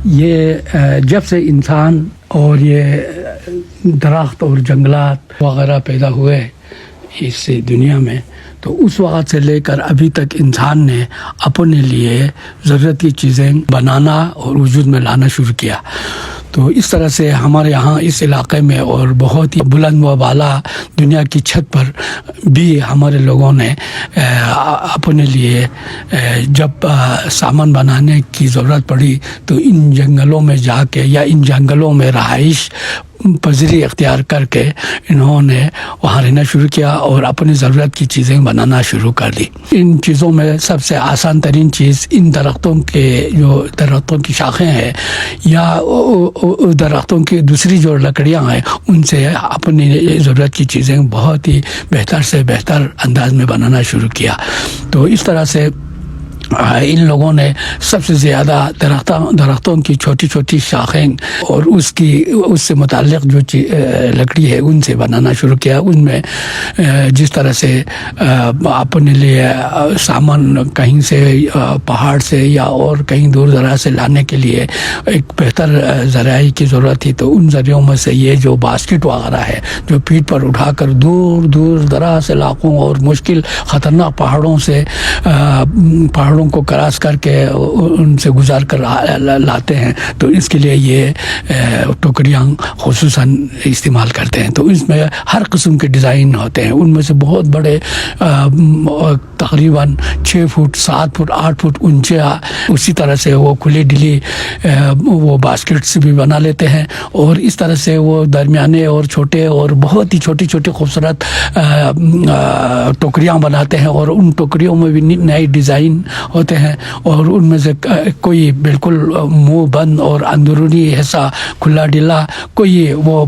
یہ جب سے انسان اور یہ درخت اور جنگلات وغیرہ پیدا ہوئے اس دنیا میں، تو اس وقت سے لے کر ابھی تک انسان نے اپنے لیے ضرورت کی چیزیں بنانا اور وجود میں لانا شروع کیا۔ تو اس طرح سے ہمارے یہاں اس علاقے میں اور بہت ہی بلند و بالا دنیا کی چھت پر بھی ہمارے لوگوں نے اپنے لیے جب سامان بنانے کی ضرورت پڑی تو ان جنگلوں میں جا کے یا ان جنگلوں میں رہائش پذیری اختیار کر کے انہوں نے وہاں رہنا شروع کیا اور اپنی ضرورت کی چیزیں بنانا شروع کر دی۔ ان چیزوں میں سب سے آسان ترین چیز ان درختوں کی شاخیں ہیں یا درختوں کی دوسری جو لکڑیاں ہیں ان سے اپنی ضرورت کی چیزیں بہت ہی بہتر سے بہتر انداز میں بنانا شروع کیا۔ تو اس طرح سے ان لوگوں نے سب سے زیادہ درختوں کی چھوٹی چھوٹی شاخیں اور اس سے متعلق جو لکڑی ہے ان سے بنانا شروع کیا۔ ان میں جس طرح سے اپنے لیے سامان کہیں سے پہاڑ سے یا اور کہیں دور دراز سے لانے کے لیے ایک بہتر ذرائع کی ضرورت تھی، تو ان ذریعوں میں سے یہ جو باسکٹ وغیرہ ہے جو پیٹھ پر اٹھا کر دور دور دراز علاقوں اور مشکل خطرناک پہاڑوں کو کراس کر کے ان سے گزار کر لاتے ہیں، تو اس کے لیے یہ ٹوکریاں خصوصاً استعمال کرتے ہیں۔ تو اس میں ہر قسم کے ڈیزائن ہوتے ہیں، ان میں سے بہت بڑے تقریباً 6 فٹ 7 فٹ 8 فٹ اونچے، اسی طرح سے وہ کھلی ڈلی وہ باسکٹس بھی بنا لیتے ہیں، اور اس طرح سے وہ درمیانے اور چھوٹے اور بہت ہی چھوٹی چھوٹی خوبصورت ٹوکریاں بناتے ہیں، اور ان ٹوکریوں میں بھی نئے ڈیزائن ہوتے ہیں، اور ان میں سے کوئی بالکل منہ بند اور اندرونی حصہ کھلا ڈلا، کوئی وہ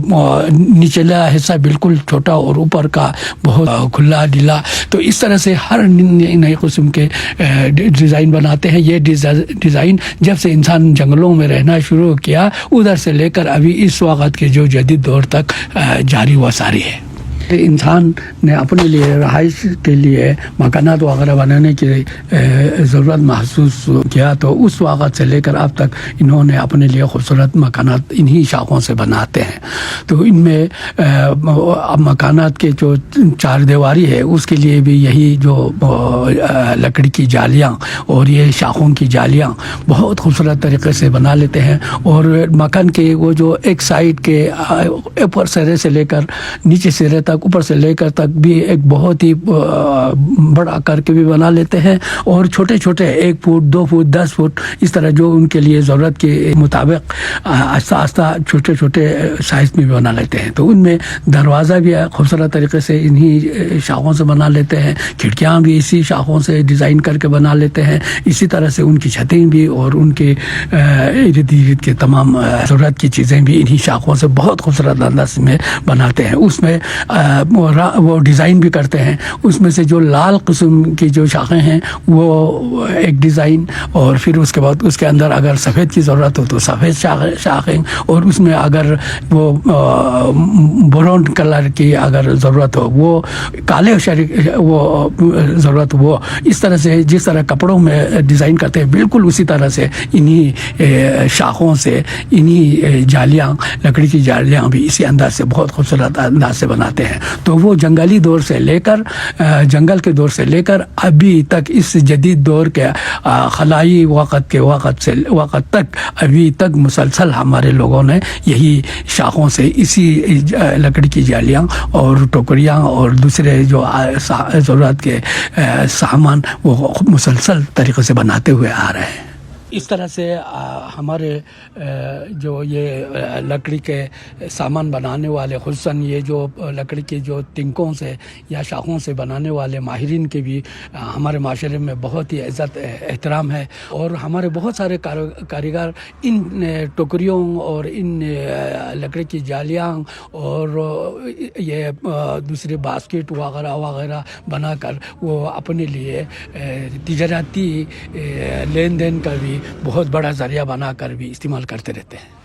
نچلا حصہ بالکل چھوٹا اور اوپر کا بہت کھلا ڈلا۔ تو اس طرح سے ہر نئی قسم کے ڈیزائن بناتے ہیں۔ یہ ڈیزائن جب سے انسان جنگلوں میں رہنا شروع کیا ادھر سے لے کر ابھی اس وقت کے جو جدید دور تک جاری و ساری ہے۔ انسان نے اپنے لیے رہائش کے لیے مکانات وغیرہ بنانے کی ضرورت محسوس کیا، تو اس وقت سے لے کر اب تک انہوں نے اپنے لیے خوبصورت مکانات انہی شاخوں سے بناتے ہیں۔ تو ان میں اب مکانات کے جو چار دیواری ہے اس کے لیے بھی یہی جو لکڑی کی جالیاں اور یہ شاخوں کی جالیاں بہت خوبصورت طریقے سے بنا لیتے ہیں، اور مکان کے وہ جو ایک سائڈ کے اوپر سرے سے لے کر نیچے سرے تک، اوپر سے لے کر تک بھی ایک بہت ہی بڑا کر کے بھی بنا لیتے ہیں، اور چھوٹے چھوٹے 1 فٹ 2 فٹ 10 فٹ اس طرح جو ان کے لیے ضرورت کے مطابق آہستہ آہستہ چھوٹے چھوٹے سائز میں بھی بنا لیتے ہیں۔ تو ان میں دروازہ بھی خوبصورت طریقے سے انہی شاخوں سے بنا لیتے ہیں، کھڑکیاں بھی اسی شاخوں سے ڈیزائن کر کے بنا لیتے ہیں، اسی طرح سے ان کی چھتیں بھی اور ان کے ارد گرد کے تمام ضرورت کی چیزیں بھی انہی شاخوں سے بہت خوبصورت انداز میں بناتے ہیں۔ اس میں وہ ڈیزائن بھی کرتے ہیں، اس میں سے جو لال قسم کی جو شاخیں ہیں وہ ایک ڈیزائن، اور پھر اس کے بعد اس کے اندر اگر سفید کی ضرورت ہو تو سفید شاخیں، اور اس میں اگر وہ براؤن کلر کی اگر ضرورت ہو وہ کالے وہ ضرورت وہ اس طرح سے جس طرح کپڑوں میں ڈیزائن کرتے ہیں بالکل اسی طرح سے انہی شاخوں سے انہی جالیاں لکڑی کی جالیاں بھی اسی انداز سے بہت خوبصورت انداز سے بناتے ہیں۔ تو وہ جنگلی دور سے لے کر جنگل کے دور سے لے کر ابھی تک اس جدید دور کے خلائی وقت کے وقت تک ابھی تک مسلسل ہمارے لوگوں نے یہی شاخوں سے اسی لکڑی کی جالیاں اور ٹوکریاں اور دوسرے جو ضرورت کے سامان وہ مسلسل طریقے سے بناتے ہوئے آ رہے ہیں۔ اس طرح سے ہمارے جو یہ لکڑی کے سامان بنانے والے خصوصاً یہ جو لکڑی کے جو تنکوں سے یا شاخوں سے بنانے والے ماہرین کے بھی ہمارے معاشرے میں بہت ہی عزت احترام ہے، اور ہمارے بہت سارے کاریگر ان ٹوکریوں اور ان لکڑی کی جالیاں اور یہ دوسرے باسکٹ وغیرہ وغیرہ بنا کر وہ اپنے لیے تجارتی لین دین کا بھی بہت بڑا ذریعہ بنا کر بھی استعمال کرتے رہتے ہیں۔